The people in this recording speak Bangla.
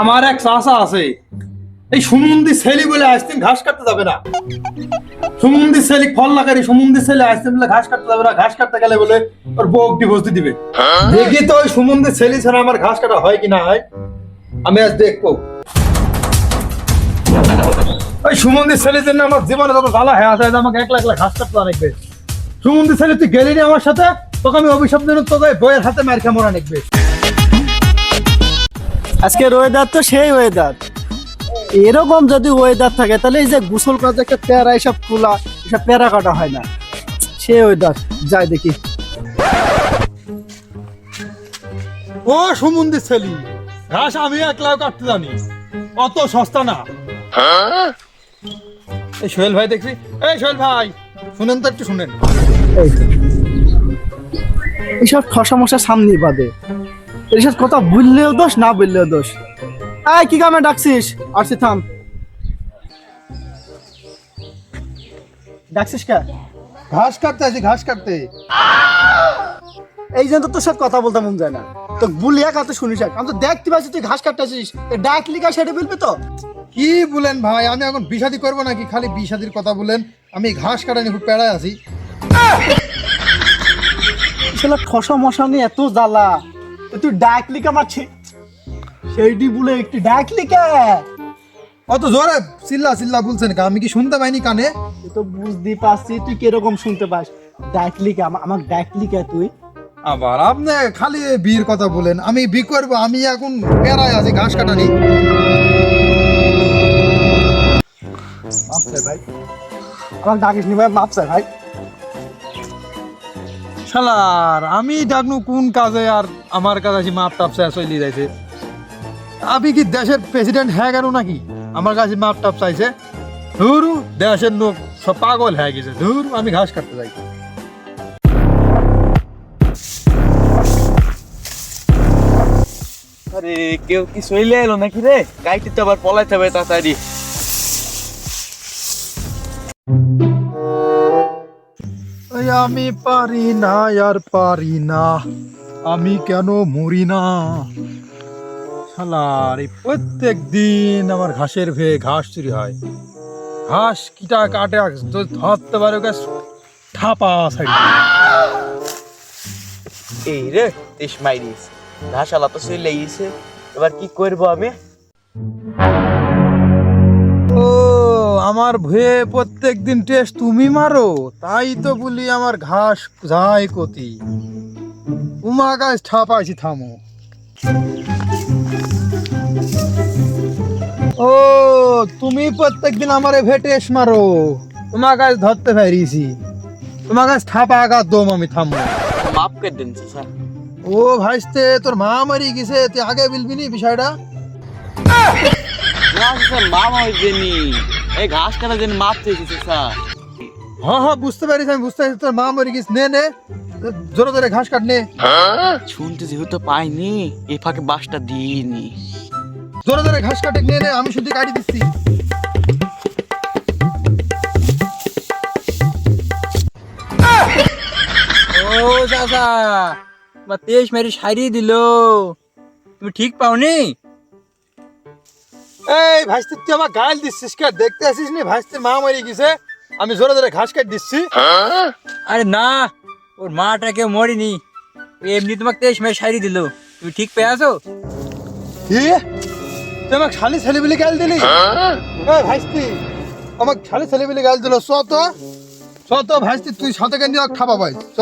আমার এক চাচা আছে, এই সুমন্দি ছেলে বলে আসতেন ঘাস কাটতে যাবে না। সুমন্দি ছেলে ফল লাগারি, সুমন্দি ছেলে আসতেন বলে ঘাস কাটতে যাবে না, ঘাস কাটতে গেলে বলে ওর বউ ডিভোর্স দিয়ে দিবে। দেখি তো ওই সুমন্দি ছেলে ছাড়া আমার ঘাস কাটা হয় কি না হয়, আমি আজ দেখবো। ওই সুমন্দি ছেলের জন্য আমার জীবনে যত জ্বালা হয়ে আছে, আমাকে একলা একলা ঘাস কাটতে অনেকবে। সুমন্দি ছেলে তুই গেলি না আমার সাথে, তোকে আমি অভিশাপ দেব, তোকে বইয়ের হাতে মার খেয়ে মরা নেকবে। আজকের ওয়েদার তো সেই ওয়েদার। এরকম যদি ওয়েদার থাকে তাহলে এই যে গোসল করা যে একটা প্যারা, এসব খোলা, এসব প্যারা কাটা হয় না। সে ওয়েদার যাই দেখি। ও সুমন্দি ছেলে, ঘাস আমি একলাও কাটতে জানি, অত সস্তা না। এই সোহেল ভাই দেখছি, এই সোহেল ভাই শুনেন তো, একটু শুনেন। এইসব ঠসা মশা সামনে বাদে, এইসব কথা বললেও দোষ, না বললেও দোষ। এই কি কামে ডাকছিস? আসছি থাম। ডাকছিস কে? ঘাস কাটতে আছি, ঘাস কাটতে। এই জন্য তোর সাথে কথা বলতে মন যায় না। তো বুলিয়া কাতে শুনিস, আমি তো দেখতে পাচ্ছি তুই ঘাস কাটতে আসিস, ডাকলি কা সেটা বলবি তো? কি বলেন ভাই, আমি এখন বিষাদি করবো নাকি? খালি বিষাদির কথা বলেন, আমি ঘাস কাটানি খুব পেড়ায় আছি। আসলে ঠসা মশা নিয়ে এত জ্বালা, তুই ডাকলি কা মারছি সেইটি বলে একটু ডাকলি কে? অত জোরে চিল্লা চিল্লা বলছেন কা? আমি কি শুনতে পাইনি কানে? তুই তো বুঝতে পারছি তুই কিরকম শুনতে পাস। ডাকলি কে আমাকে? ডাকলি কে তুই? আবার আপনি খালি বিয়ের কথা বলেন, আমি বি করবো? আমি এখন পেড়ায় আছি, ঘাস কাটানি। মাপ চাই ভাই, আমাকে ডাকিস নি ভাই, মাপ চাই ভাই। শালার আমি ডাকনু কোন কাজে, আর আমার কাছে আছি মাপ টাপ চাই চলি যাইছে। আমি কি দেশের প্রেসিডেন্ট হ্যাঁ গেল নাকি আমার কাছে মাপ টাপ চাইছে? ধুরু, দেশের লোক সব পাগল হয়ে গেছে। ধুর, আমি ঘাস কাটতে যাই। আরে কেউ কি চলে এলো নাকি রে? গাইতে তো আবার পলাইতে হবে তাড়াতাড়ি। আমি পারি না আর পারি না, আমি কেন মরি না। শালার এই প্রত্যেক দিন আমার ঘাসের ভেয়ে ঘাস চুরি হয়। ঘাস কিটা কাটে ধরতে পারে ওকে ঠাপা সাইড। এই রে তেস মাইরিস, ঘাসালা তো চলে গেছে, এবার কি করবো আমি? ও আমার ভয়ে প্রত্যেক দিন টেস্ট তুমি মারো, তাই তো বলি আমার ঘাস যায় কতি। উমা গাছ ঠাপাইছি, থামো। ও তুমি প্রত্যেকদিন আমার ভেটেস মারো, তোমার গাছ ধরতে পারিছি, তোমার গাছ ঠাপা আঘাত দম, আমি থামো। মাপ করে দিন স্যার। ও ভাইস্তে, তোর মা মারি গেছে, তুই আগে বলবি নি বিষয়টা? মামা ওই জেনি এই ঘাস কাটার জন্য মাপ চেয়েছে স্যার। হ্যাঁ হ্যাঁ বুঝতে পারিস, আমি বুঝতে পারছি তোর মা মরি গেছে। নে নে জোরে জোরে ঘাস কাট, নে। শুনতে যেহেতু পাইনি, এই ফাঁকে বাসটা দিইনি। জোরে জোরে ঘাস কাটে, নে নে, আমি শুধু কাটি দিচ্ছি। ও চাচা, বা তেইশ মেরি সারিয়ে দিল, তুমি ঠিক পাওনি? এই ভাইস্তে, তুই আমার গাল দিচ্ছিস কে? দেখতে আসিস নি ভাইস্তে মা মরি গেছে, আমি জোরে জোরে ঘাস কাট দিচ্ছি। আরে না, ওর মাটা কেউ মরিনি, ও এমনি তোমাকে তেইশ মেরি সারিয়ে দিল, তুমি ঠিক পেয়ে আছো? কি তুই আমাকে শালি ছেলে বলে গাল দিলি? এই ভাইস্তি, আমাকে শালি ছেলে বলে গাল দিল। চ তো ভাইস্তি, তুই সাথে কেন ঠাপা ভাই, চ।